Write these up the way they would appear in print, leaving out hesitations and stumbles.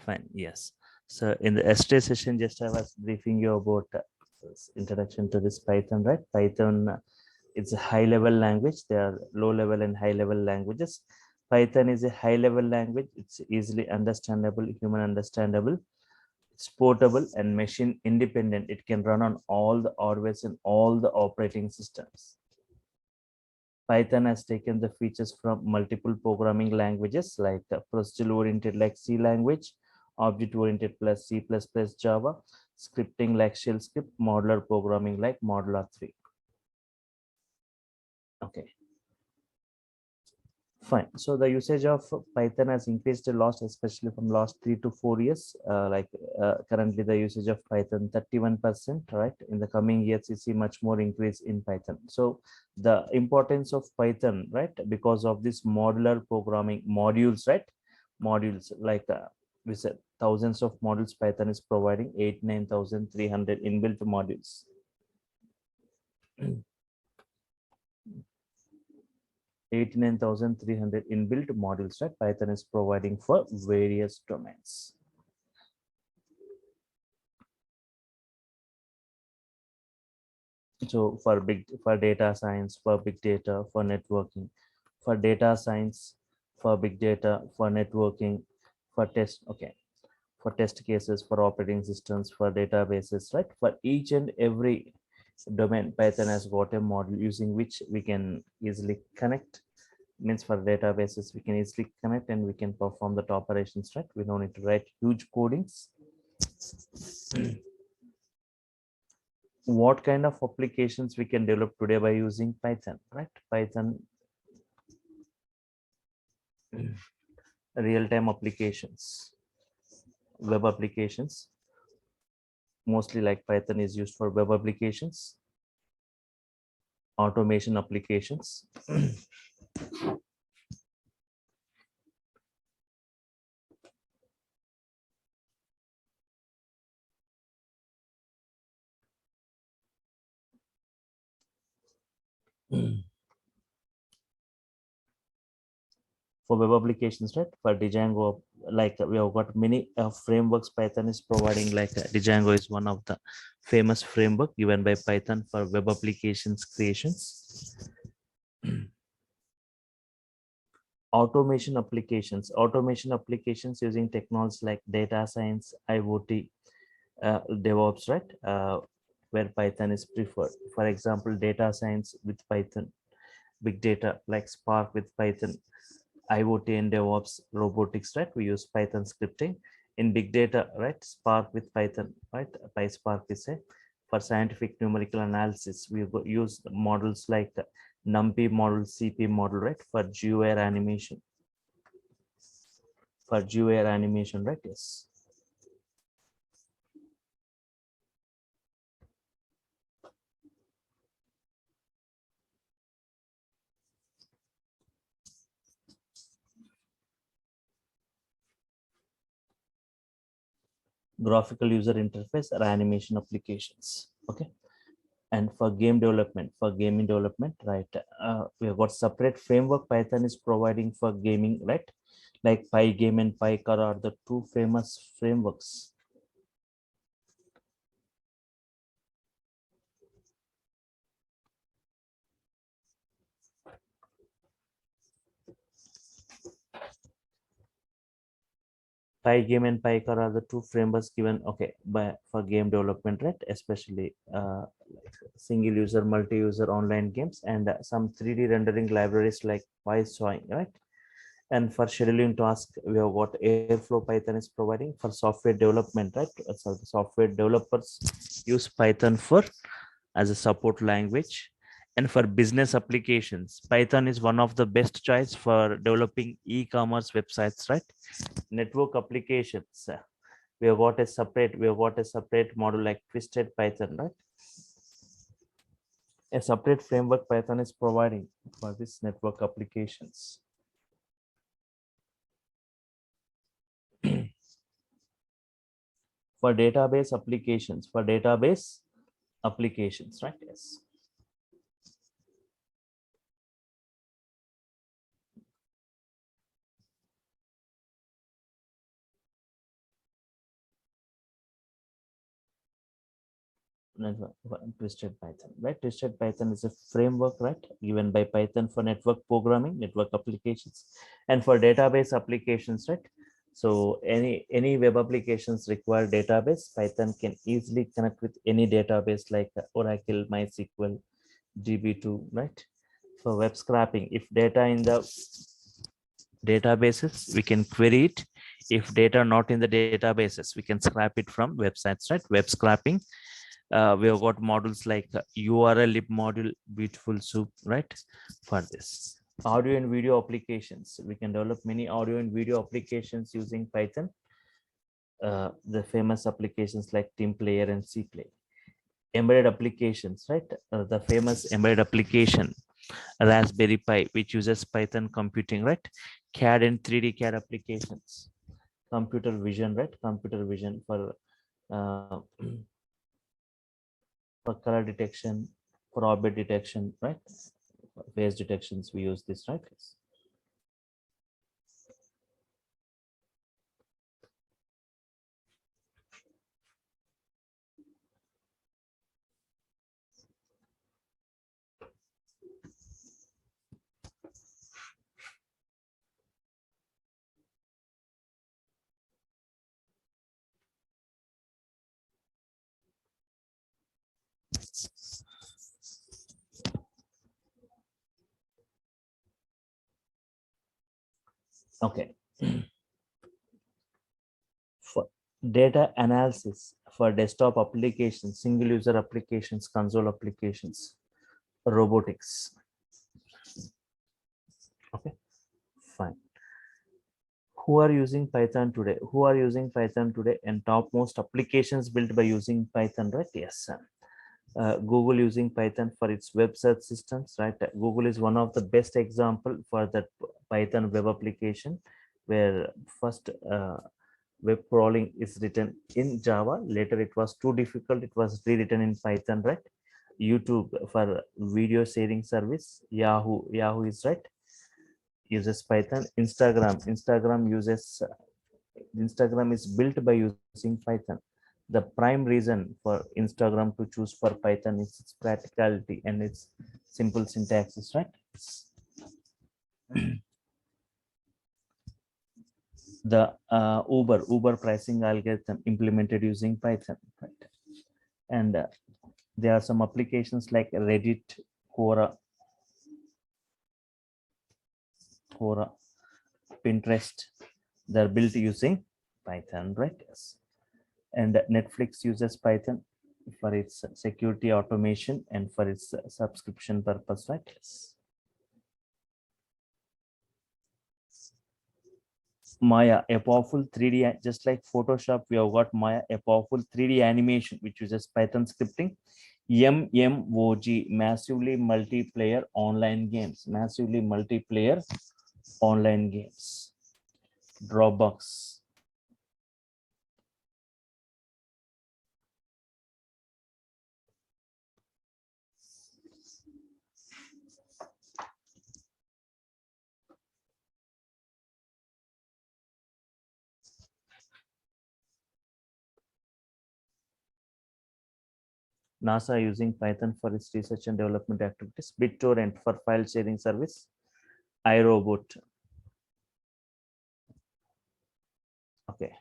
Fine. Yes. So in the yesterday session, just I was briefing you about introduction to this Python, right? Python, it's a high level language. There are low level and high level languages. Python is a high level language. It's easily understandable, human understandable. It's portable and machine independent. It can run on all the hardware and all the operating systems. Python has taken the features from multiple programming languages like procedure-oriented like C language, object-oriented plus C++ Java, scripting like shell script, modular programming like Modular 3. Okay, fine. So the usage of Python has increased a lot, especially from last 3 to 4 years. Currently the usage of Python 31%, right? In the coming years, you see much more increase in Python. So the importance of Python, right? Because of this modular programming modules, right? Modules like we said, thousands of modules Python is providing 89,300 inbuilt modules. 89,300 inbuilt modules that Python is providing for various domains. So for data science, for big data, for networking, for data science, for big data, for networking, for test, okay, for test cases, for operating systems, for databases, right? For each and every domain, Python has got a model using which we can easily connect. Means for databases, we can easily connect and we can perform the operations, right? We don't need to write huge codings. What kind of applications we can develop today by using Python, right? Python real-time applications, web applications, mostly like Python is used for web applications, automation applications. For web applications, right? For Django, like we have got many frameworks Python is providing, like Django is one of the famous framework given by Python for web applications creations. Automation applications using technologies like data science, IoT, DevOps, right? Where Python is preferred. For example, data science with Python, big data like Spark with Python, IoT and DevOps, robotics, right? We use Python scripting. In big data, right? Spark with Python, right? PySpark is a for scientific numerical analysis. We use models like NumPy model, CP model, right? For GUI animation. For GUI animation, right? Yes. Graphical user interface or animation applications. Okay. And for game development, for gaming development, right? We have got separate framework Python is providing for gaming, right? Like Pygame and PyCar are the two famous frameworks. Pygame and PyCar are the two frameworks given, okay, by for game development, right? Especially like single user, multi-user online games, and some 3D rendering libraries like PySoy, right? And for scheduling tasks, we have got Airflow Python is providing for software development, right? So the software developers use Python for as a support language. And for business applications, Python is one of the best choice for developing e-commerce websites, right? Network applications, we have got a separate model like Twisted Python, right? A separate framework Python is providing for this network applications. For database applications, right? Yes. Twisted Python, right? Twisted Python is a framework, right, given by Python for network programming, network applications, and for database applications, right? So any web applications require database. Python can easily connect with any database like Oracle, MySQL, DB2, right? For web scraping, if data in the databases, we can query it. If data not in the databases, we can scrap it from websites, right? Web scraping. We have got models like URL lib module, beautiful soup, right? For this audio and video applications, we can develop many audio and video applications using Python. The famous applications like Team Player and C Play. Embedded applications, right? The famous embedded application Raspberry Pi, which uses Python computing, right? CAD and 3D CAD applications, computer vision, right? Computer vision uh, for color detection, for object detection, right? Face detections, we use this, right? Okay. For data analysis for desktop applications, single user applications, console applications, robotics. Okay, fine. Who are using Python today? Who are using Python today? And topmost applications built by using Python, right? Yes. Google using Python for its web search systems, right? Google is one of the best example for that Python web application, where first web crawling is written in Java. Later, it was too difficult. It was rewritten in Python, right? YouTube for video sharing service. Yahoo is right, uses Python. Instagram is built by using Python. The prime reason for Instagram to choose for Python is its practicality and its simple syntaxes, right? The Uber pricing algorithm implemented using Python, right? And there are some applications like Reddit, Quora, Quora, Pinterest. They're built using Python, right? Yes. And Netflix uses Python for its security automation and for its subscription purpose, right? Yes. Maya, a powerful 3D, just like Photoshop, we have got Maya, a powerful 3D animation which uses Python scripting. MMOG, massively multiplayer online games, massively multiplayer online games. Dropbox, NASA using Python for its research and development activities. BitTorrent for file sharing service. iRobot. Okay.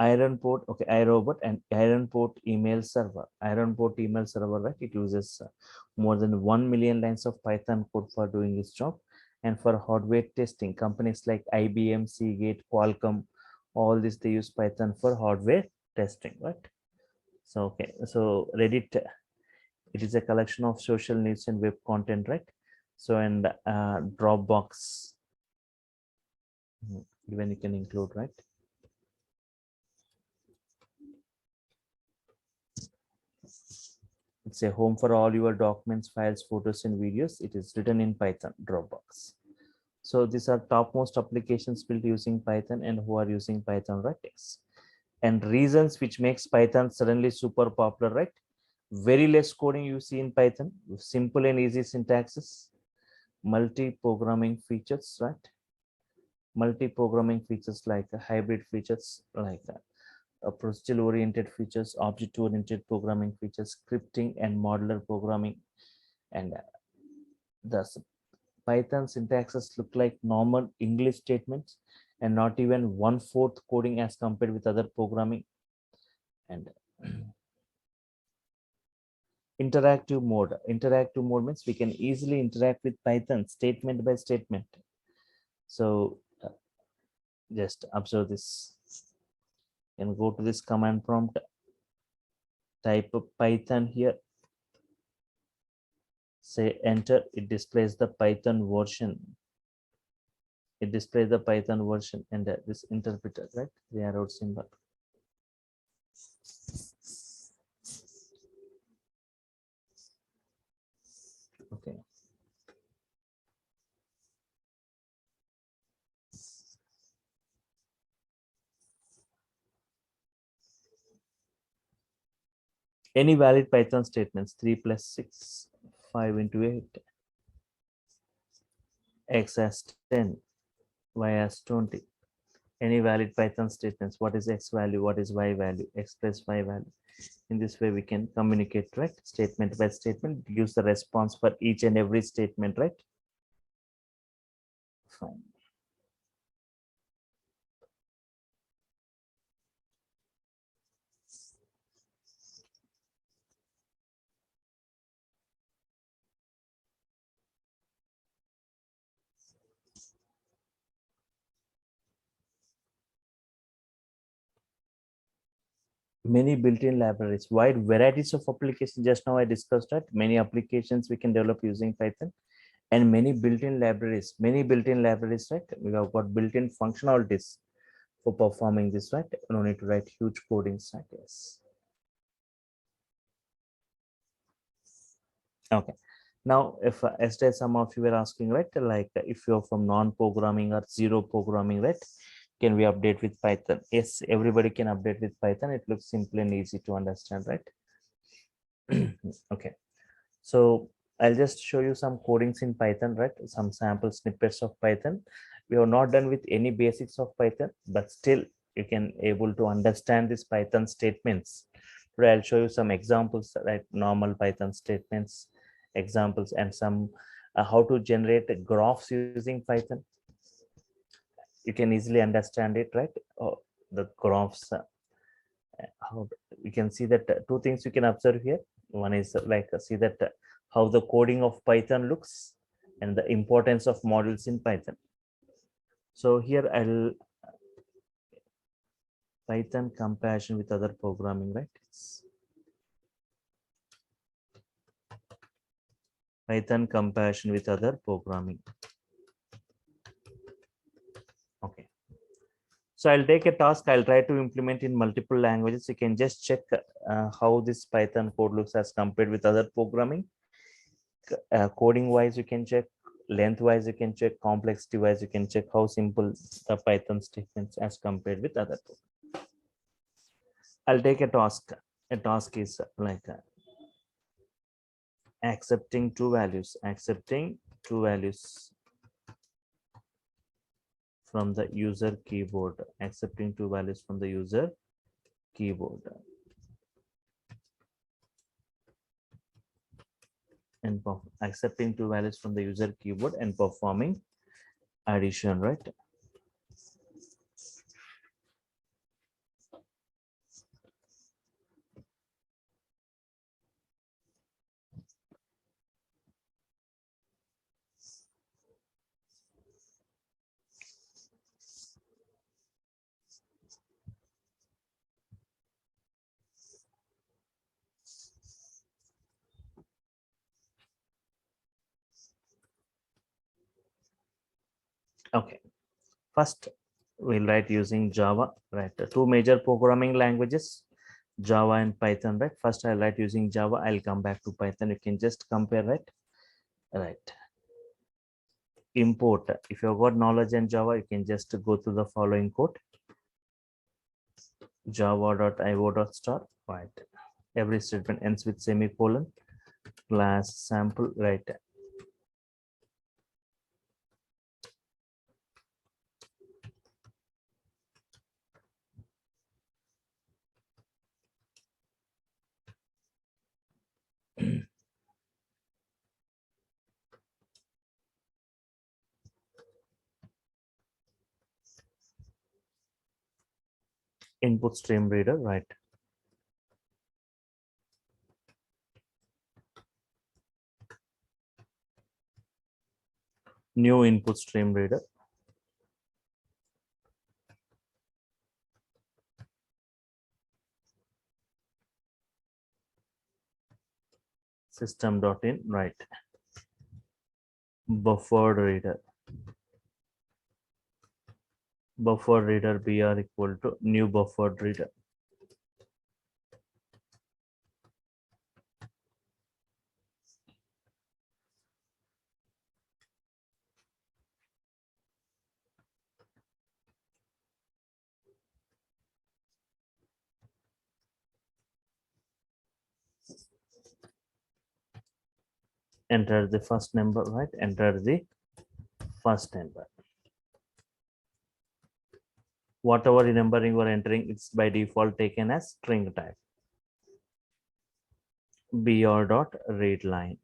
Ironport, okay, iRobot and Ironport email server. Ironport email server, right? It uses more than 1 million lines of Python code for doing its job. And for hardware testing, companies like IBM, Seagate, Qualcomm, all this, they use Python for hardware testing, right? So, okay, so Reddit, it is a collection of social news and web content, right? So, and Dropbox, even you can include, right? It's a home for all your documents, files, photos, and videos. It is written in Python, Dropbox. So these are topmost applications built using Python and who are using Python, right? Yes. And reasons which makes Python suddenly super popular, right? Very less coding you see in Python, simple and easy syntaxes, multi-programming features, right? Multi-programming features like hybrid features like that. procedural oriented features, object oriented programming features, scripting and modular programming. And the Python syntaxes look like normal English statements and not even 1/4 coding as compared with other programming. And interactive mode means we can easily interact with Python statement by statement. So just observe this and go to this command prompt, type Python here, say enter. It displays the Python version. And this interpreter, right, the arrow symbol. Okay. Any valid Python statements, 3 plus 6, 5 into 8, x as 10, y as 20. Any valid Python statements, what is x value, what is y value, x plus y value. In this way, we can communicate, right? Statement by statement, gives the response for each and every statement, right? Fine. Many built-in libraries, wide varieties of applications. Just now I discussed that many applications we can develop using Python, and many built-in libraries, right? We have got built-in functionalities for performing this, right? No need to write huge coding stack. Yes. Okay. Now, if yesterday some of you were asking, right, like if you're from non-programming or zero programming, right, can we update with Python? Yes, everybody can update with Python. It looks simple and easy to understand, right? Okay. So I'll just show you some codings in Python, right? Some sample snippets of Python. We are not done with any basics of Python, but still you can able to understand this Python statements. Today I'll show you some examples, right? Normal Python statements, examples, and some how to generate graphs using Python. You can easily understand it, right? Oh, the graphs. How you can see that two things you can observe here. One is like see that how the coding of Python looks and the importance of models in Python. So here I'll Python comparison with other programming, right? Python comparison with other programming. Okay. So I'll take a task. I'll try to implement in multiple languages. You can just check how this Python code looks as compared with other programming. Coding wise, you can check. Length wise, you can check. Complexity wise, you can check how simple the Python statements as compared with other programs. I'll take a task. A task is like accepting two values. From the user keyboard. Accepting two values from the user keyboard. And accepting two values from the user keyboard and performing addition, right? Okay, first we'll write using Java, right? Two major programming languages, Java and Python, right? First I'll write using Java. I'll come back to Python. You can just compare, right? Right. Import. If you've got knowledge in Java, you can just go to the following code. Java.io.star, right? Every statement ends with semicolon. Class sample, right? Input stream reader, right? New input stream reader. System.in, right? Buffered reader. Buffer reader br equal to new buffered reader. Enter the first number, right? Enter the first number. Whatever numbering you are entering, it's by default taken as string type. Br dot read line.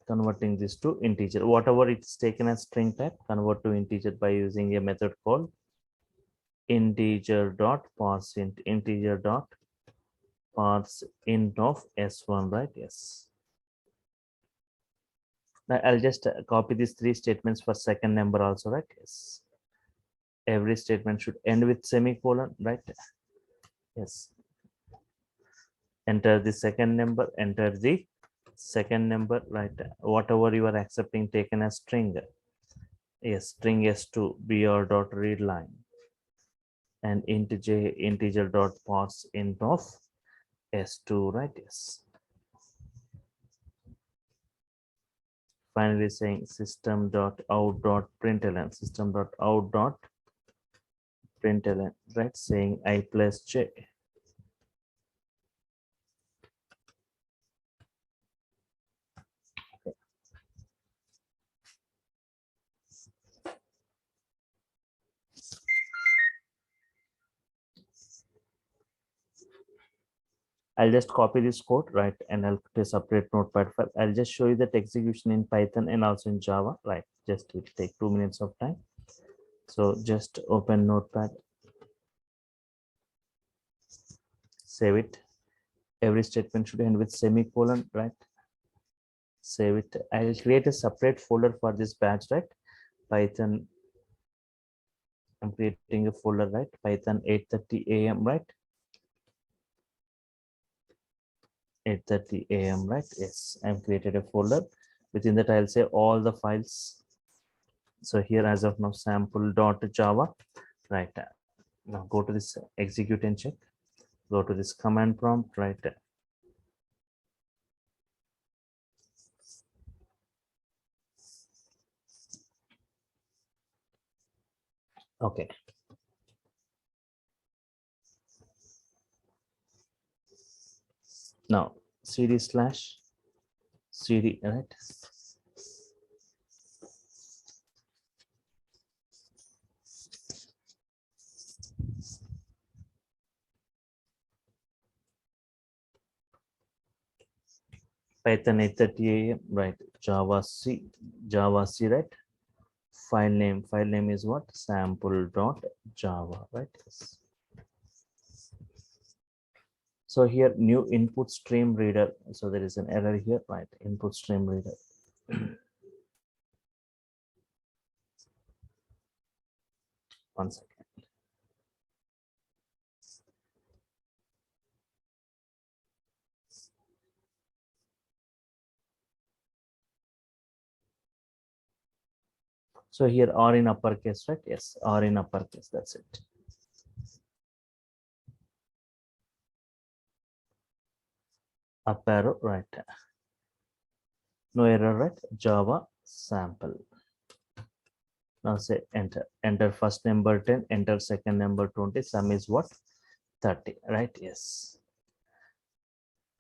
Converting this to integer. Whatever it's taken as string type, convert to integer by using a method called integer dot parse int. Integer dot parse int of s1, right? Yes. Now I'll just copy these three statements for second number also, right? Yes. Every statement should end with semicolon, right? Yes. Enter the second number, enter the second number, right? Whatever you are accepting taken as string. Yes, string s2 br dot read line and integer dot parse int of s2, right? Yes. Finally saying system dot out dot println, system dot out dot println, right? Saying I plus j. I'll just copy this code, right? And I'll put a separate notepad file. I'll just show you that execution in Python and also in Java, right? Just it take 2 minutes of time. So just open notepad, save it. Every statement should end with semicolon, right? Save it. I'll create a separate folder for this batch, right? Python. I'm creating a folder, right? Python 8:30 a.m., right? 8:30 a.m., right? Yes, I've created a folder. Within that, I'll say all the files. So here, as of now, sample.java, right? Now go to this execute and check. Go to this command prompt, right? Okay. Now cd slash cd, right? Python 8:30 a.m., right? Java C, right? File name is what? Sample.java, right? Yes. So here new input stream reader. So there is an error here, right? Input stream reader. One second. So here R in uppercase, right? Yes, R in uppercase. That's it. Up arrow, right? No error, right? Java sample. Now say enter. Enter first number 10, enter second number 20. Sum is what? 30, right? Yes.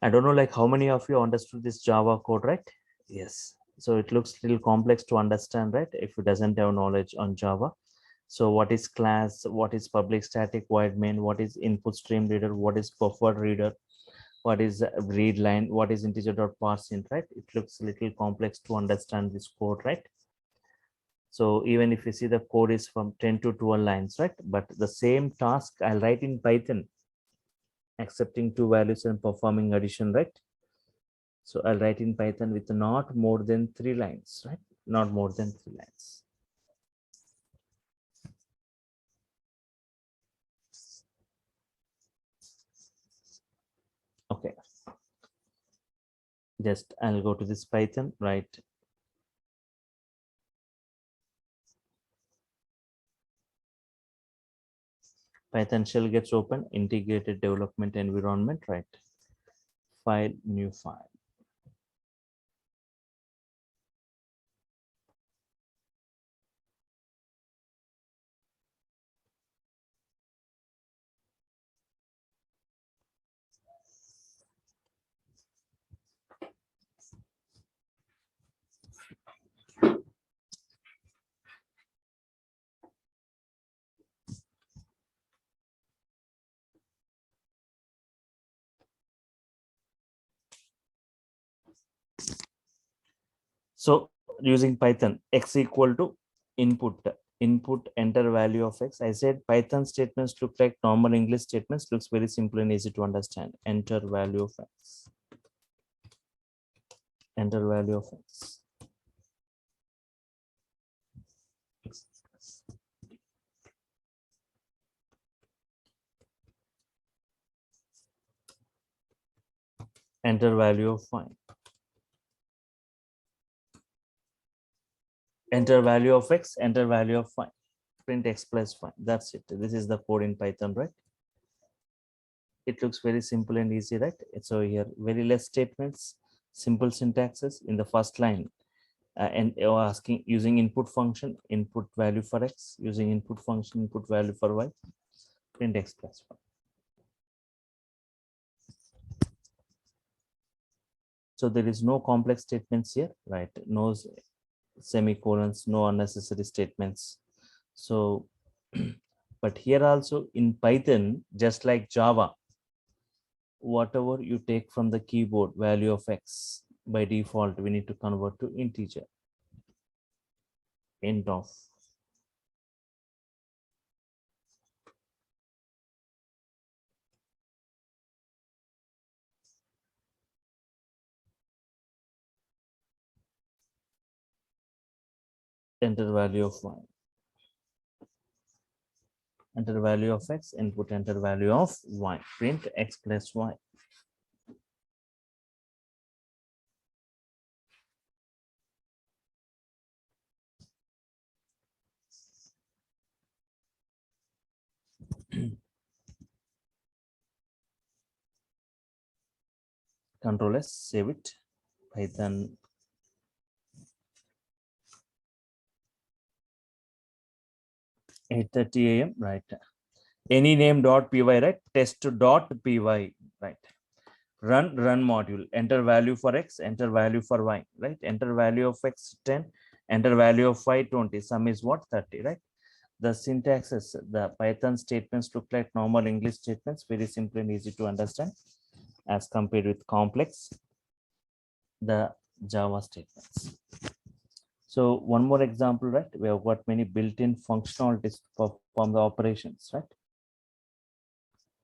I don't know like how many of you understood this Java code, right? Yes. So it looks a little complex to understand, right? If you doesn't have knowledge on Java. So what is class? What is public static void main? What is input stream reader? What is buffer reader? What is read line? What is integer dot parse int, right? It looks a little complex to understand this code, right? So even if you see the code is from 10 to 12 lines, right? But the same task I'll write in Python, accepting two values and performing addition, right? So I'll write in Python with not more than 3 lines, right? Not more than 3 lines. Okay. Just I'll go to this Python, right? Python shell gets open, integrated development environment, right? File, new file. So using Python, x equal to input enter value of x. I said Python statements look like normal English statements, looks very simple and easy to understand. Enter value of x. Enter value of x. Enter value of y. Enter value of x, enter value of y. Print x plus y. That's it. This is the code in Python, right? It looks very simple and easy, right? So here, very less statements, simple syntaxes in the first line. And you're asking using input function, input value for x, using input function, input value for y, print x plus y. So there is no complex statements here, right? No semicolons, no unnecessary statements. So, but here also in Python, just like Java, whatever you take from the keyboard, value of x, by default, we need to convert to integer, int of. Enter value of y. Enter value of x, input enter value of y, print x plus y. Control S, save it. Python 8:30 a.m. right? Any name .py, right? Test.py, right? Run module. Enter value for x, enter value for y, right? Enter value of x 10, enter value of y 20. Sum is what? 30, right? The syntax is the Python statements look like normal English statements, very simple and easy to understand as compared with complex the Java statements. So one more example, right? We have got many built-in functionalities to perform the operations, right?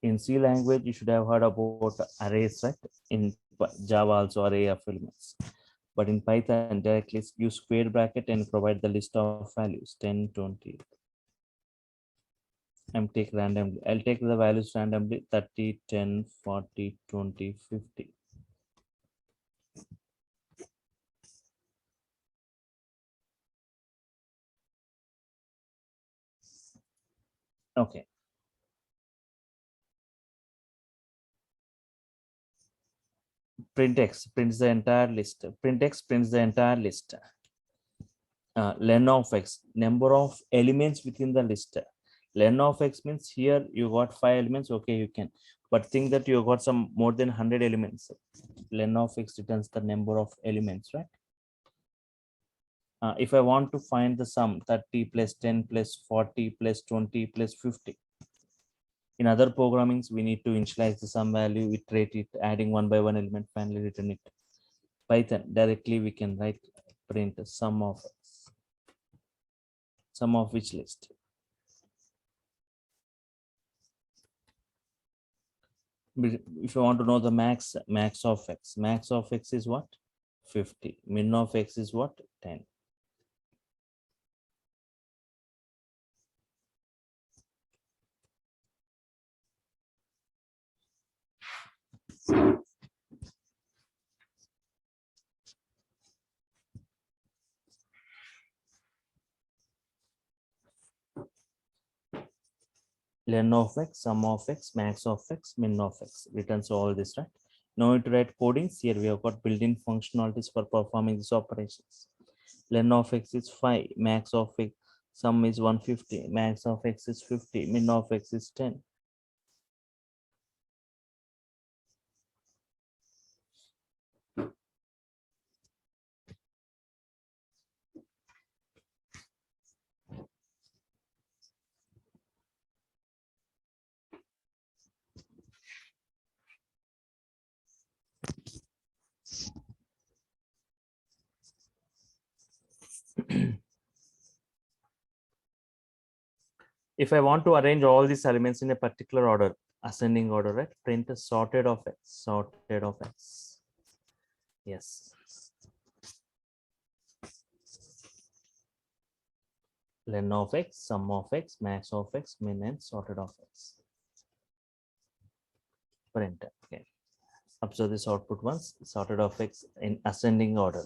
In C language, you should have heard about arrays, right? In Java also array of elements. But in Python, directly use square bracket and provide the list of values 10, 20. I'm take randomly. I'll take the values randomly 30, 10, 40, 20, 50. Okay. Print x prints the entire list. Print x prints the entire list. Len of x, number of elements within the list. Len of x means here you got 5 elements. Okay, you can. But think that you got some more than 100 elements. Len of x returns the number of elements, right? If I want to find the sum 30 plus 10 plus 40 plus 20 plus 50. In other programmings, we need to initialize the sum value, iterate it, adding one by one element, finally return it. Python, directly we can write print sum of x. Sum of which list? If you want to know the max of x is what? 50. Min of x is what? 10. Len of x, sum of x, max of x, min of x. Returns all this, right? Now to write codings. Here we have got built-in functionalities for performing these operations. Len of x is 5, max of x, sum is 150, max of x is 50, min of x is 10. If I want to arrange all these elements in a particular order, ascending order, right? Print a sorted of x, sorted of x. Yes. Len of x, sum of x, max of x, min and sorted of x. Print. Okay. Observe this output once. Sorted of x in ascending order.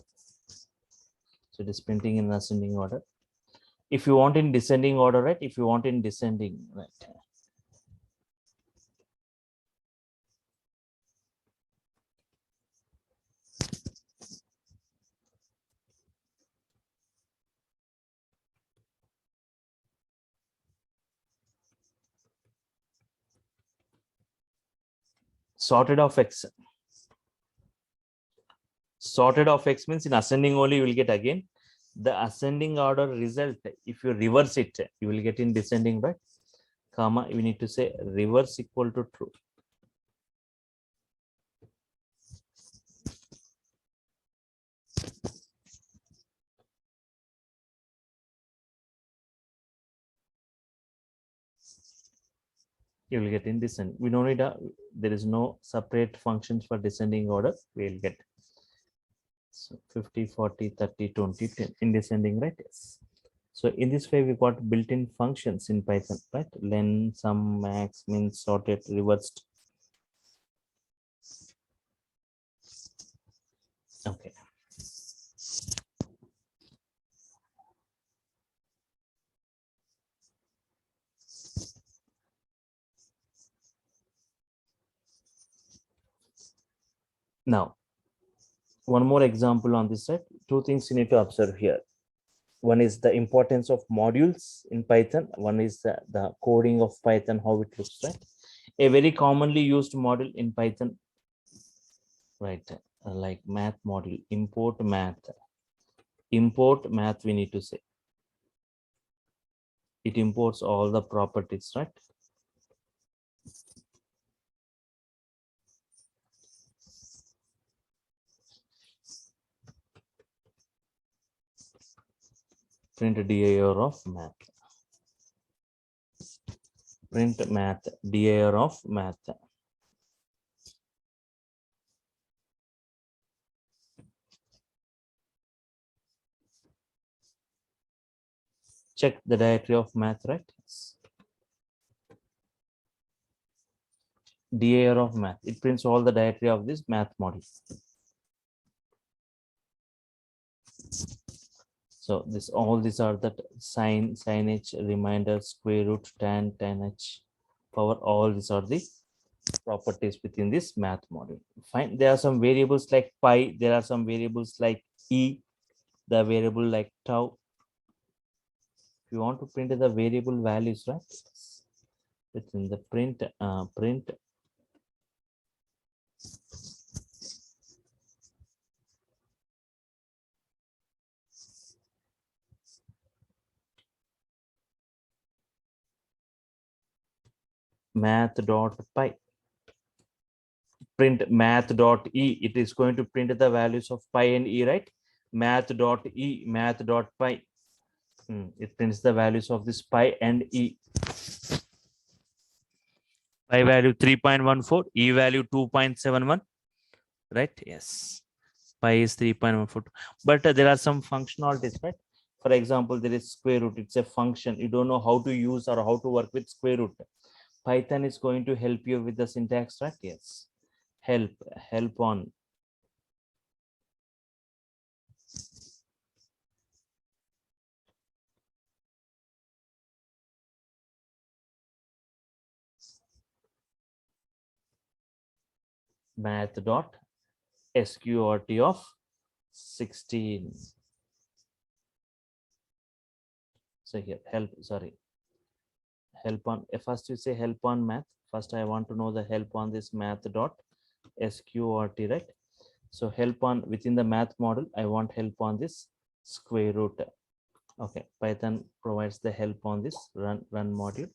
So it is printing in ascending order. If you want in descending order, right? If you want in descending, right? Sorted of x. Sorted of x means in ascending only you will get again the ascending order result. If you reverse it, you will get in descending, right? Comma, we need to say reverse equal to true. You will get in descending. We don't need there is no separate functions for descending order. We will get so 50, 40, 30, 20, 10 in descending, right? Yes. So in this way, we got built-in functions in Python, right? Len, sum, max, min, sorted, reversed. Okay. Now, one more example on this side. Two things you need to observe here. One is the importance of modules in Python. One is the coding of Python, how it looks, right? A very commonly used module in Python, right? Like math module, import math. Import math, we need to say. It imports all the properties, right? Print dir of math. Print math, dir of math. Check the directory of math, right? dir of math. It prints all the directory of this math module. So this all these are the signage, reminder, square root, tan, h, power. All these are the properties within this math module. Fine. There are some variables like pi. There are some variables like e. The variable like tau. If you want to print the variable values, right? Within the print math.py. Print math.e. It is going to print the values of pi and e, right? Math.e, math.py. It prints the values of this pi and e. Pi value 3.14, e value 2.71, right? Yes. Pi is 3.14. But there are some functionalities, right? For example, there is square root. It's a function. You don't know how to use or how to work with square root. Python is going to help you with the syntax, right? Yes. Help on math dot sqrt of 16. So here help on, first you say help on math. First I want to know the help on this math dot sqrt, right? So help on within the math model, I want help on this square root. Okay, Python provides the help on this run module.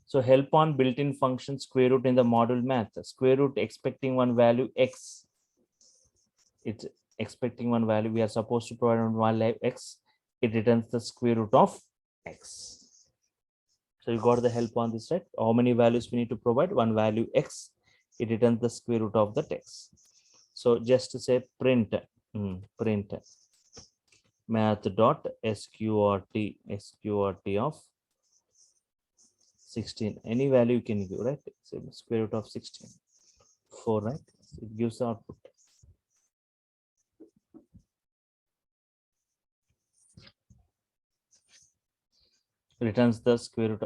So help on built-in function square root in the module math. Square root expecting one value x. It's expecting one value. We are supposed to provide one value x. It returns the square root of x. So you got the help on this, right? How many values we need to provide? One value x. It returns the square root of the text. So just to say print math dot sqrt of 16. Any value you can give, right? So square root of 16. 4, right? It gives the output. Returns the square root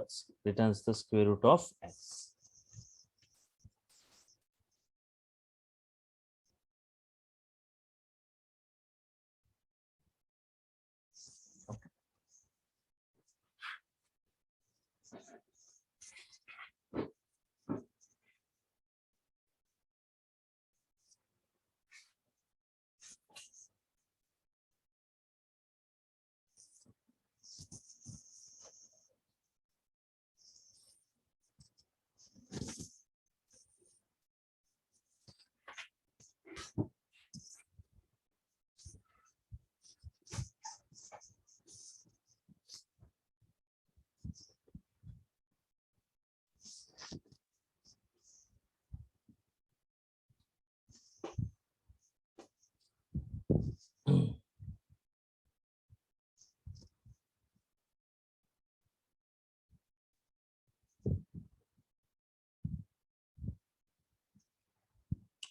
of x.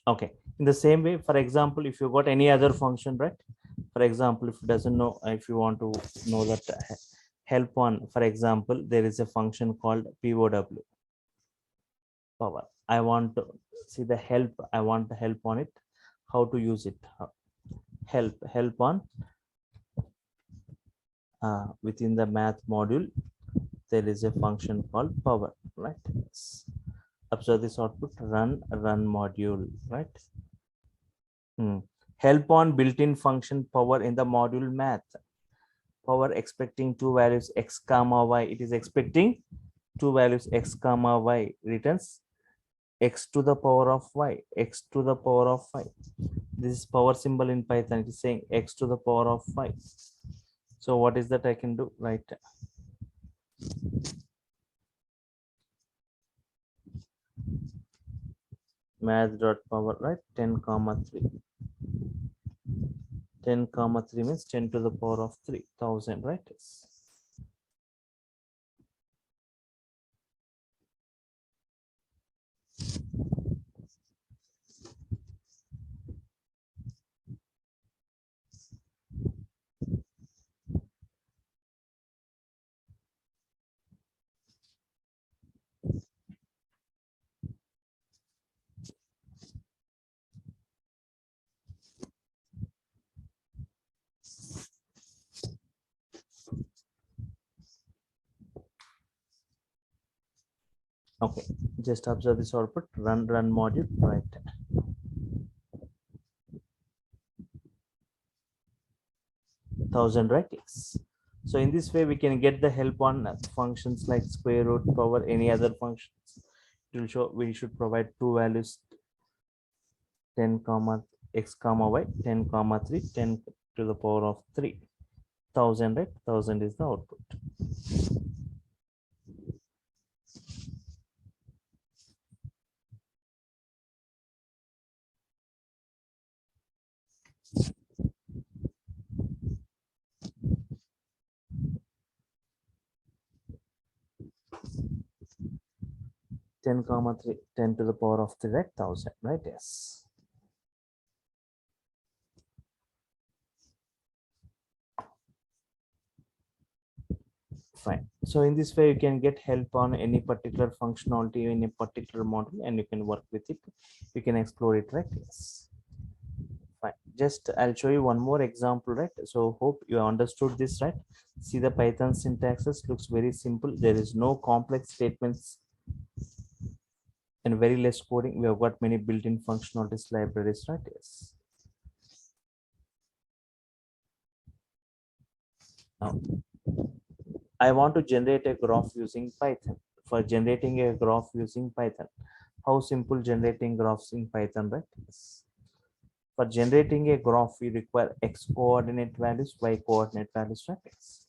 Okay, in the same way, for example, if you got any other function, right? For example, if you doesn't know, if you want to know that help on, for example, there is a function called POW, power. I want to see the help. I want the help on it. How to use it? Help on within the math module. There is a function called power, right? Observe this output. Run module, right? Help on built-in function power in the module math. Power expecting two values x comma y. It is expecting two values x comma y. Returns x to the power of y. X to the power of y. This is power symbol in Python. It is saying x to the power of y. So what is that I can do? Right. Math dot power, right? 10 comma 3. 10 comma 3 means 10 to the power of 3000, right? Okay, just observe this output. Run module, right? Thousand, right? Yes. So in this way, we can get the help on functions like square root, power, any other functions. It will show we should provide two values: 10 comma x comma y, 10 comma 3, 10 to the power of 3. 1000, right? 1000 is the output. Ten comma 3, 10 to the power of 3, right? 1000, right? Yes. Fine. So in this way, you can get help on any particular functionality in a particular model, and you can work with it. You can explore it, right? Yes. Fine. Just I'll show you one more example, right? So hope you understood this, right? See, the Python syntaxes looks very simple. There is no complex statements and very less coding. We have got many built-in functionalities libraries, right? Yes. Now, I want to generate a graph using Python. For generating a graph using Python, how simple generating graphs in Python, right? Yes. For generating a graph, we require x coordinate values, y coordinate values, right? Yes.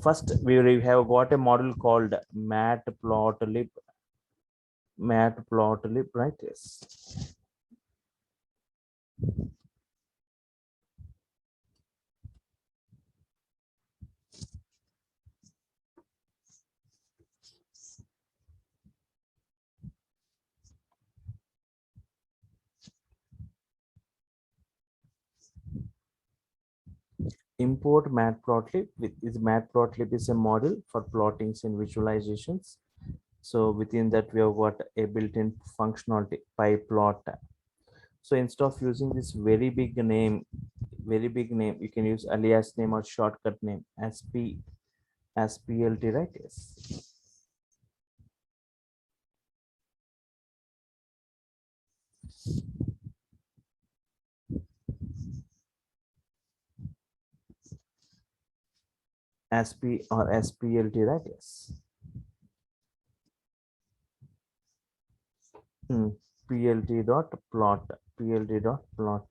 First, we have got a model called matplotlib, right? Yes. Import matplotlib. Matplotlib is a model for plottings and visualizations. So within that, we have got a built-in functionality pyplot. So instead of using this very big name, you can use alias name or shortcut name as plt, right? Yes. Sp or splt, right? Yes. plt dot plot. plt.plot.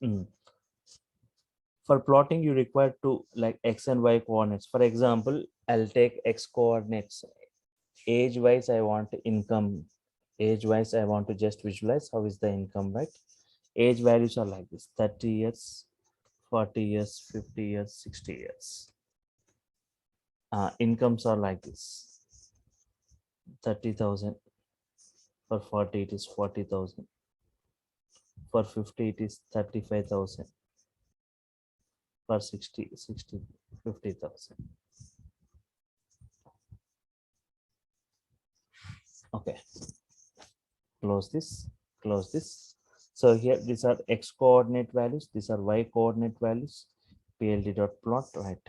Mm. For plotting, you require to like x and y coordinates. For example, I'll take x coordinates. Age wise, I want income. Age wise, I want to just visualize how is the income, right? Age values are like this: 30 years, 40 years, 50 years, 60 years. Incomes are like this: 30,000. For 40, it is 40,000. For 50, it is 35,000. For 60, 50,000. Okay, close this, close this. So here, these are x coordinate values, these are y coordinate values, plt.plot, right?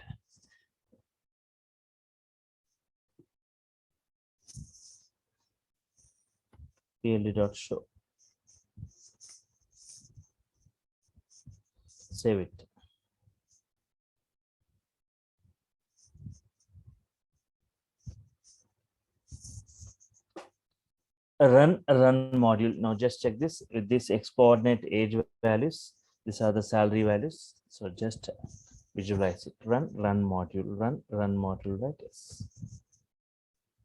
plt.show, save it. Run module. Now just check this with this x coordinate age values. These are the salary values. So just visualize it. Run module, run module, right? Yes.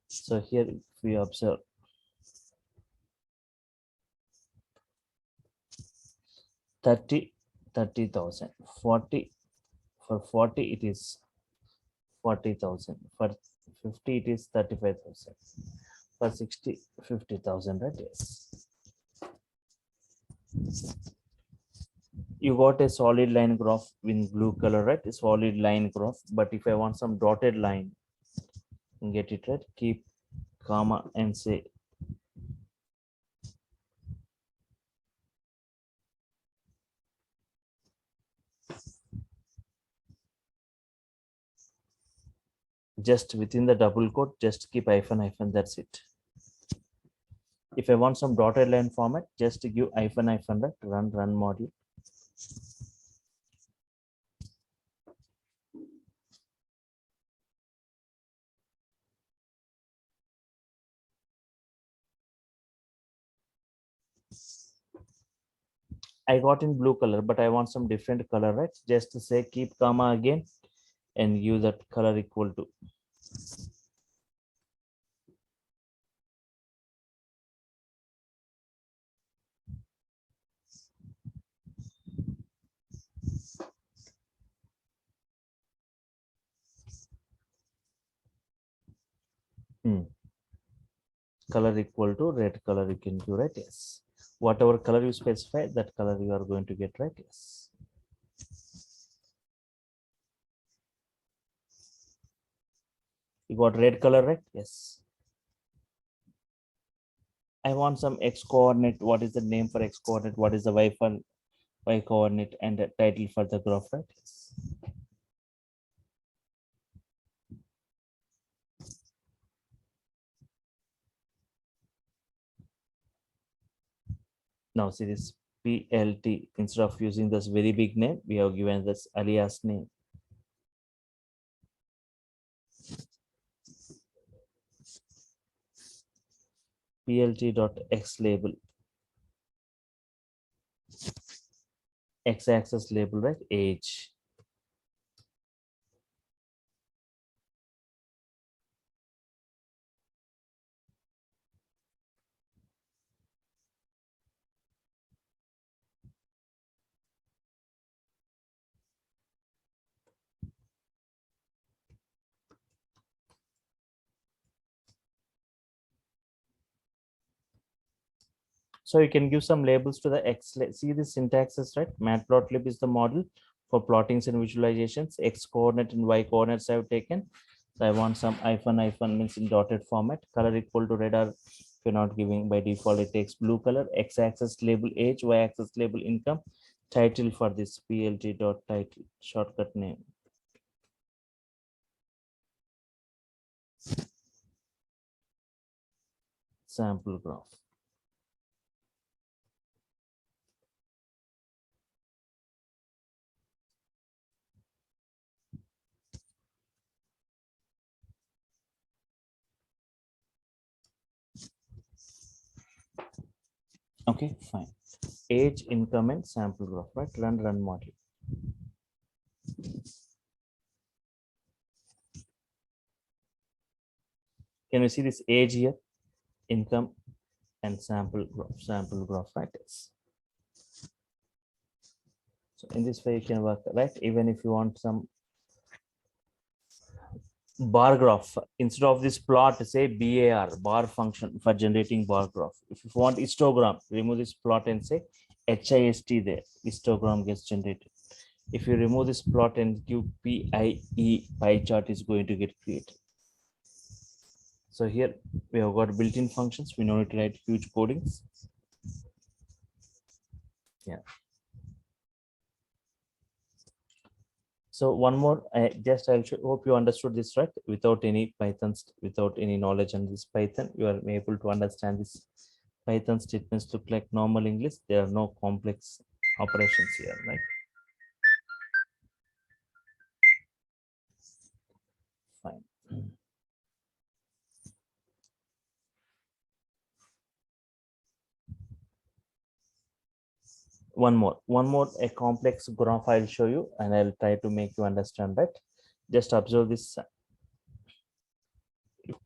So here if we observe 30,000. 40, for 40 it is 40,000. For 50 it is 35,000. For 60, 50,000, right? Yes. You got a solid line graph in blue color, right? A solid line graph. But if I want some dotted line, get it right, keep comma and say just within the double quote, just keep hyphen, that's it. If I want some dotted line format, just give hyphen, right? Run module. I got in blue color, but I want some different color, right? Just to say keep comma again and use that color equal to. Color equal to red color you can do, right? Yes. Whatever color you specify, that color you are going to get, right? Yes. You got red color, right? Yes. I want some x coordinate. What is the name for x coordinate? What is the y coordinate and the title for the graph, right? Yes. Now see this PLT, instead of using this very big name, we have given this alias name. PLT.x label, x-axis label, right? Age. So you can give some labels to the X. See the syntax is right. Matplotlib is the model for plottings and visualizations. X coordinate and Y coordinates I have taken. So I want some hyphen means in dotted format. Color equal to red, or if you're not giving by default, it takes blue color. X axis label age, Y axis label income. Title for this PLT dot title, shortcut name. Sample graph. Okay, fine. Age, income, and sample graph, right? Run model. Can you see this age here? Income and sample graph, right? So in this way you can work, right? Even if you want some bar graph, instead of this plot, say bar function for generating bar graph. If you want histogram, remove this plot and say HIST there, histogram gets generated. If you remove this plot and give PIE, pie chart is going to get created. So here we have got built-in functions. We don't need to write huge codings. Yeah. So one more, I'll hope you understood this, right? Without any Pythons, without any knowledge on this Python, you are able to understand this Python statements look like normal English. There are no complex operations here, right? Fine. One more, a complex graph I'll show you, and I'll try to make you understand that. Just observe this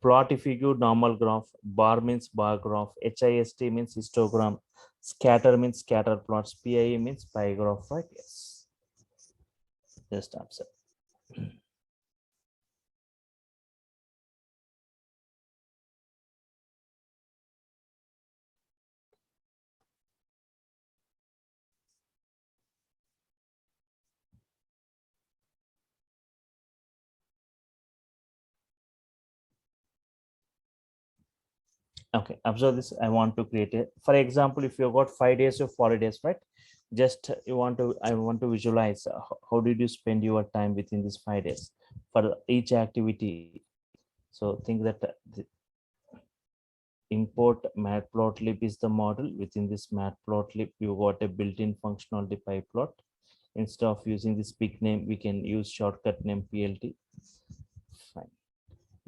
plot. If you give normal graph, bar means bar graph, HIST means histogram, scatter means scatter plots, PIE means pie graph, right? Yes. Just observe. Okay, observe this. I want to create a, for example, if you've got 5 days of holidays, right? Just I want to visualize how did you spend your time within these 5 days for each activity. So think that import matplotlib is the model. Within this matplotlib, you got a built-in functionality pyplot. Instead of using this big name, we can use shortcut name PLT. Fine.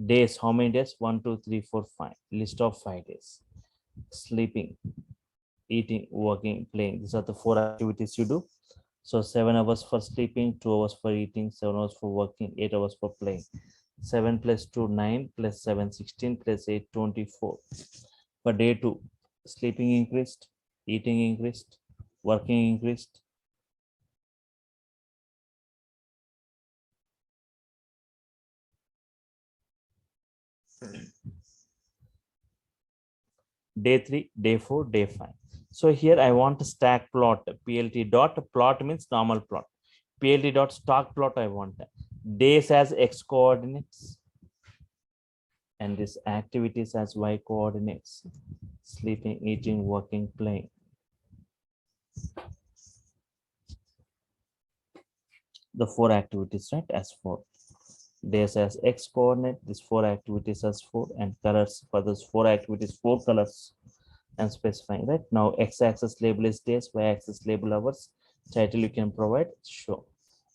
Days, how many days? 1 2 3 4 5. List of 5 days. Sleeping, eating, working, playing. These are the 4 activities you do. So 7 hours for sleeping, 2 hours for eating, 7 hours for working, 8 hours for playing. 7 plus 2, 9, plus 7, 16, plus 8, 24. For day 2, sleeping increased, eating increased, working increased. Day 3, day 4, day 5. So here I want to stack plot. PLT dot plot means normal plot. PLT dot stock plot I want. Days as X coordinates and this activities as Y coordinates. Sleeping, eating, working, playing. The 4 activities, right, as 4. Days as X coordinate, these 4 activities as 4, and colors for those 4 activities, 4 colors. I'm specifying, right? Now X-axis label is days, Y-axis label hours. Title you can provide, show.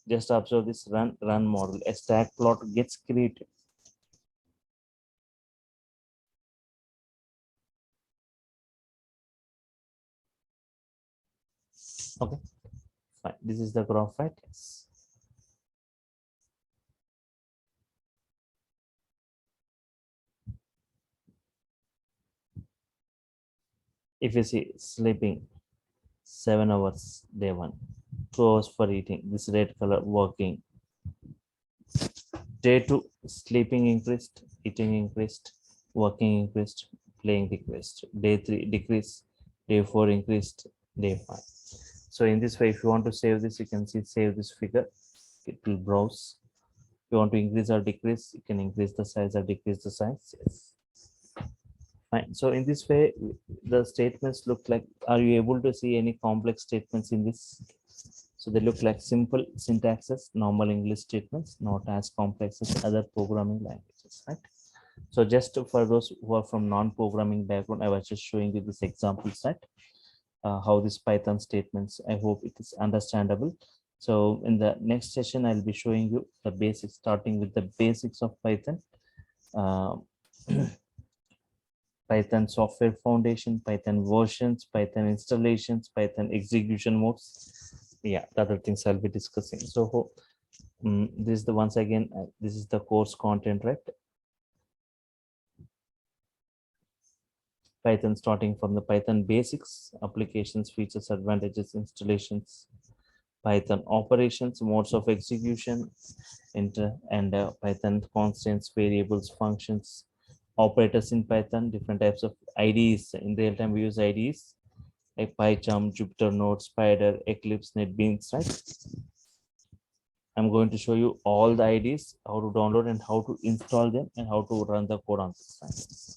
Just observe this run model. A stack plot gets created. Okay, fine. This is the graph, right? Yes. If you see sleeping, 7 hours day 1, 2 hours for eating, this red color working. Day 2, sleeping increased, eating increased, working increased, playing decreased. Day 3 decreased, day 4 increased, day 5. So in this way, if you want to save this, you can see save this figure. It will browse. If you want to increase or decrease, you can increase the size or decrease the size. Yes. Fine. So in this way, the statements look like, are you able to see any complex statements in this? So they look like simple syntaxes, normal English statements, not as complex as other programming languages, right? So just for those who are from non-programming background, I was just showing you this example set, how this Python statements, I hope it is understandable. So in the next session, I'll be showing you the basics, starting with the basics of Python. Uh, Python software foundation, Python versions, Python installations, Python execution modes. Yeah, the other things I'll be discussing. So this is the once again, this is the course content, right? Python starting from the Python basics, applications, features, advantages, installations, Python operations, modes of execution, and Python constants, variables, functions, operators in Python, different types of IDEs. In real time, we use IDEs like PyCharm, Jupyter Notebook, Spider, Eclipse, NetBeans, right? I'm going to show you all the IDs, how to download and how to install them and how to run the code on this side.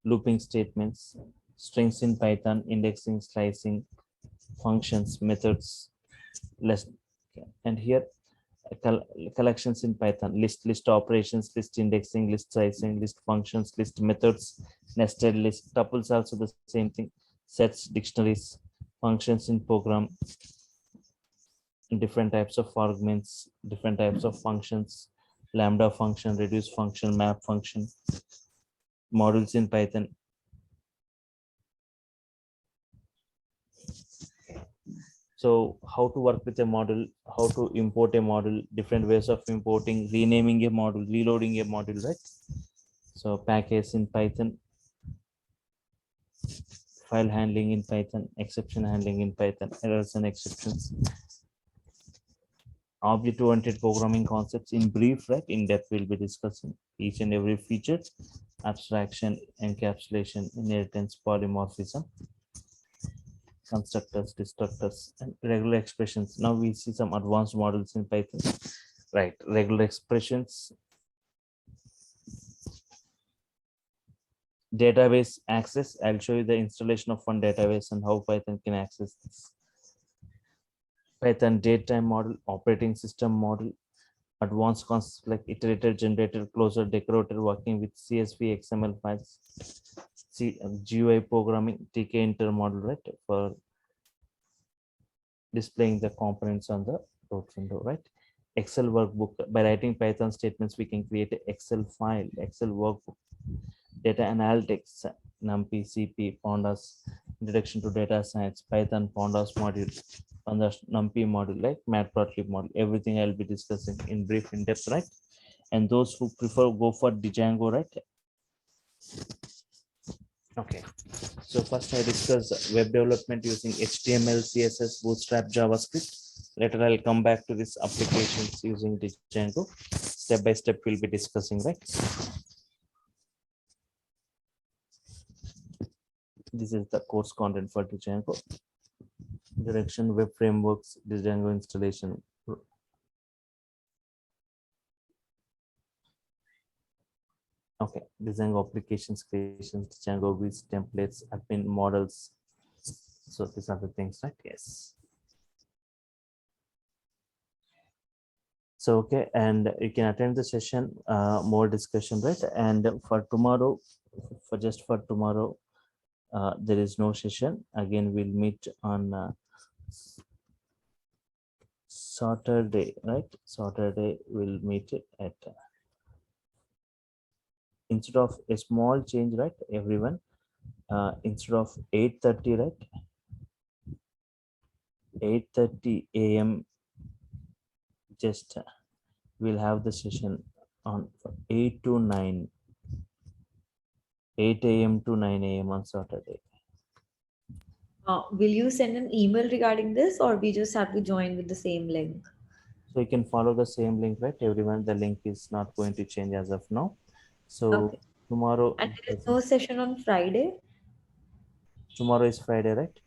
Looping statements, strings in Python, indexing, slicing, functions, methods, less. And here collections in Python, list operations, list indexing, list sizing, list functions, list methods, nested list, tuples also the same thing, sets, dictionaries, functions in program, different types of arguments, different types of functions, lambda function, reduce function, map function, modules in Python. So how to work with a model, how to import a model, different ways of importing, renaming a model, reloading a model, right? So package in Python, file handling in Python, exception handling in Python, errors and exceptions, object-oriented programming concepts in brief, right? In depth, we'll be discussing each and every feature, abstraction, encapsulation, inheritance, polymorphism, constructors, destructors, and regular expressions. Now we see some advanced models in Python, right? Regular expressions, database access. I'll show you the installation of one database and how Python can access this. Python datetime model, operating system model, advanced concepts like iterator, generator, closer, decorator, working with CSV, XML files, GUI programming, TK intermodel, right? For displaying the components on the root window, right? Excel workbook. By writing Python statements, we can create an Excel file, Excel workbook. data analytics, NumPy, CP, Pandas, introduction to data science, Python, Pandas module, Pandas NumPy module, like Matplotlib module. Everything I'll be discussing in brief, in depth, right? And those who prefer go for Django, right? Okay. So first I discuss web development using HTML, CSS, Bootstrap, JavaScript. Later I'll come back to this applications using Django. Step by step we'll be discussing, right? This is the course content for Django. Direction, web frameworks, Django installation. Okay, Django applications creations, Django with templates, admin models. So these are the things, right? Yes. So okay, and you can attend the session, more discussion, right? And for tomorrow, for tomorrow, there is no session. Again, we'll meet on Saturday, right? Saturday we'll meet it at instead of a small change, right? Everyone, instead of 8:30, right? 8:30 a.m. Just we'll have the session on 8 to 9, 8 a.m. to 9 a.m. on Saturday. Will you send an email regarding this, or we just have to join with the same link? So you can follow the same link, right? Everyone, the link is not going to change as of now. So Okay. tomorrow, And there is no session on Friday? tomorrow is Friday, right?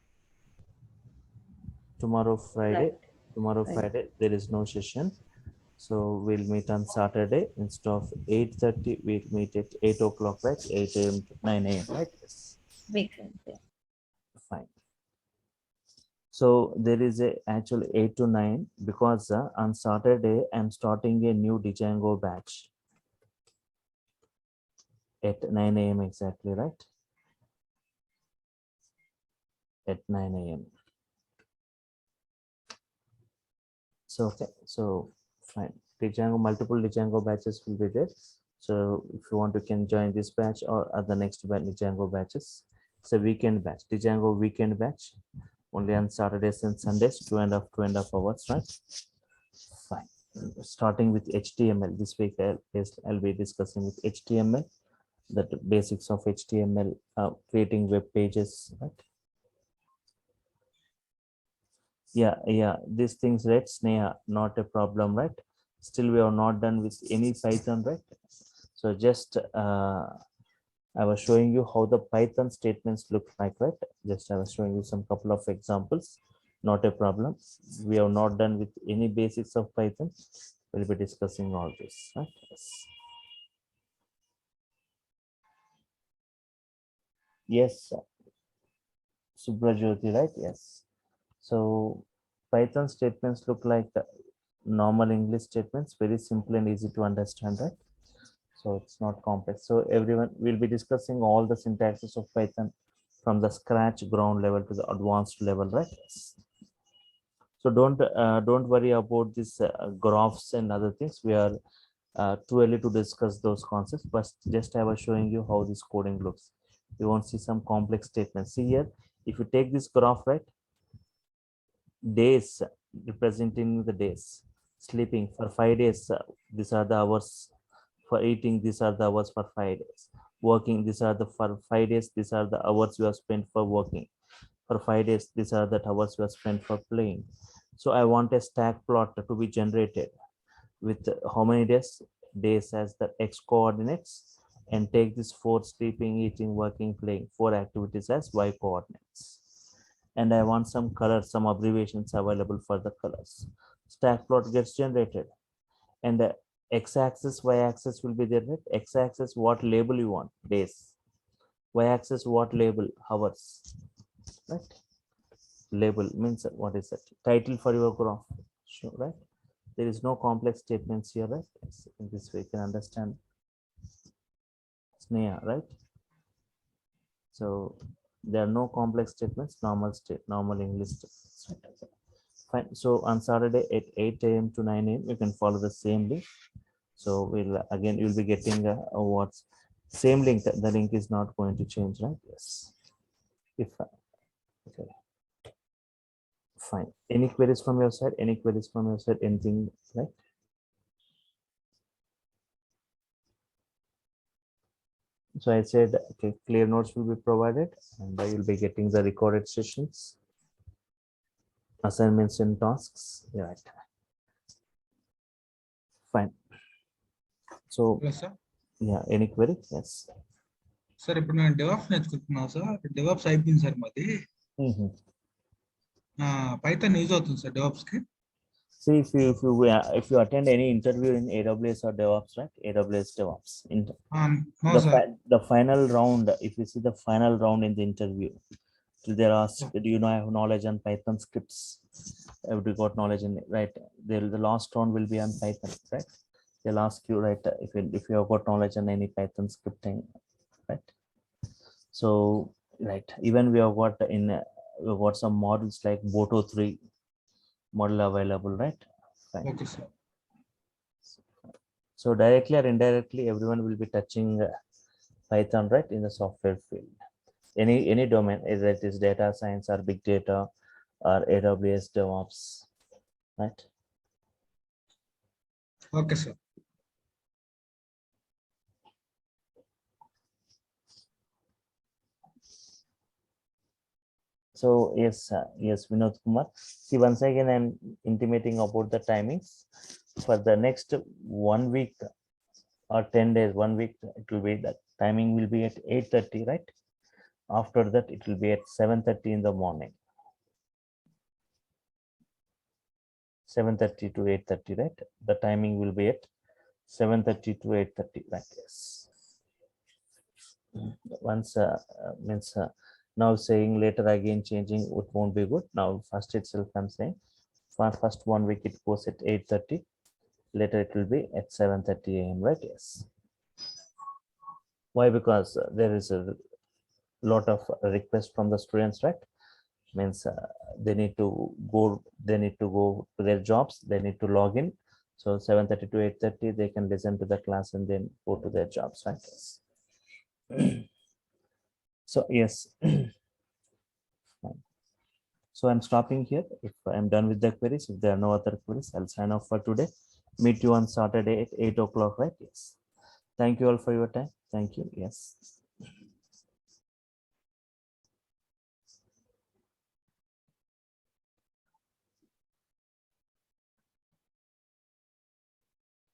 Tomorrow Right. Friday, tomorrow Right. Friday, there is no session. So we'll meet on Saturday instead of 8:30, we'll meet at 8 o'clock, right? 8 a.m. to 9 a.m., right? Yes. Makes sense. Yeah. Fine. So there is a actually 8 to 9 because on Saturday I'm starting a new Django batch at 9 a.m. exactly, right? At 9 a.m. So okay, so fine. Django, multiple Django batches will be there. So if you want, you can join this batch or the next batch Django batches. It's a weekend batch, Django weekend batch, only on Saturdays and Sundays, 2.5 hours, right? Fine. Starting with HTML this week, I'll be discussing with HTML, the basics of HTML, creating web pages, right? Yeah, these things, right? Sneha, not a problem, right? Still, we are not done with any Python, right? So just I was showing you how the Python statements look like, right? Just I was showing you some couple of examples. Not a problem. We are not done with any basics of Python. We'll be discussing all this, right? Yes, Subrajyoti, right? Yes. So Python statements look like the normal English statements, very simple and easy to understand, right? So it's not complex. So everyone will be discussing all the syntaxes of Python from the scratch ground level to the advanced level, right? So don't worry about this graphs and other things. We are too early to discuss those concepts, but just I was showing you how this coding looks. You won't see some complex statements. See here, if you take this graph, right, days representing the days, sleeping for 5 days, these are the hours, for eating these are the hours for 5 days, working these are the for 5 days, these are the hours you have spent for working, for 5 days these are the hours you have spent for playing. So I want a stack plot to be generated with how many days as the x coordinates, and take this 4 sleeping, eating, working, playing, 4 activities as y coordinates. And I want some colors, some abbreviations available for the colors. Stack plot gets generated, and the x-axis, y-axis will be there, right? X-axis, what label you want, days. Y-axis, what label, hours, right? Label means what is that? Title for your graph, sure, right? There is no complex statements here, right? Yes, in this way you can understand. Sneha, right? So there are no complex statements, normal English statements, right? Fine. So on Saturday at 8 a.m. to 9 a.m. you can follow the same link. So we'll again you'll be getting what's Same link, the link is not going to change, right? Yes. If okay, fine. Any queries from your side? Any queries from your side? Anything, right? So I said, okay, clear notes will be provided, and I will be getting the recorded sessions, assignments and tasks. Yeah, right. Fine. So Hello, sir. yeah, any query? Yes. Sir ఇప్పుడు నేను DevOps నేర్చుకుంటున్నాను sir. DevOps అయిపోయింది sir మాది. Mhm. Python use అవుతుంది sir DevOps కి. See, if you attend any interview in AWS or DevOps, right? AWS DevOps. No The sir. the final round, if you see the final round in the interview, there are, do you know, I have knowledge on Python scripts? Have you got knowledge in it, right? The last round will be on Python, right? They'll ask you, right, if you have got knowledge on any Python scripting, right? So, right, even we have got we've got some models like Boto 3 model available, right? Fine. Okay sir. So directly or indirectly, everyone will be touching Python, right, in the software field. Any domain, either it is data science or big data or AWS DevOps, right? Okay sir. So yes, Vinod Kumar. See, once again, I'm intimating about the timings for the next 1 week or 10 days. 1 week, it will be, that timing will be at 8:30, right? After that, it will be at 7:30 in the morning. 7:30 to 8:30, right? The timing will be at 7:30 to 8:30, right? Yes. Once means now saying later again changing, it won't be good. Now first itself I'm saying, for first 1 week it goes at 8:30. Later it will be at 7:30 a.m., right? Yes. Why? Because there is a lot of requests from the students, right? Means they need to go to their jobs, they need to log in. So 7:30 to 8:30 they can listen to the class and then go to their jobs, right? Yes. So yes. So I'm stopping here. If I'm done with the queries, if there are no other queries, I'll sign off for today. Meet you on Saturday at 8 o'clock, right? Yes. Thank you all for your time. Thank you. Yes.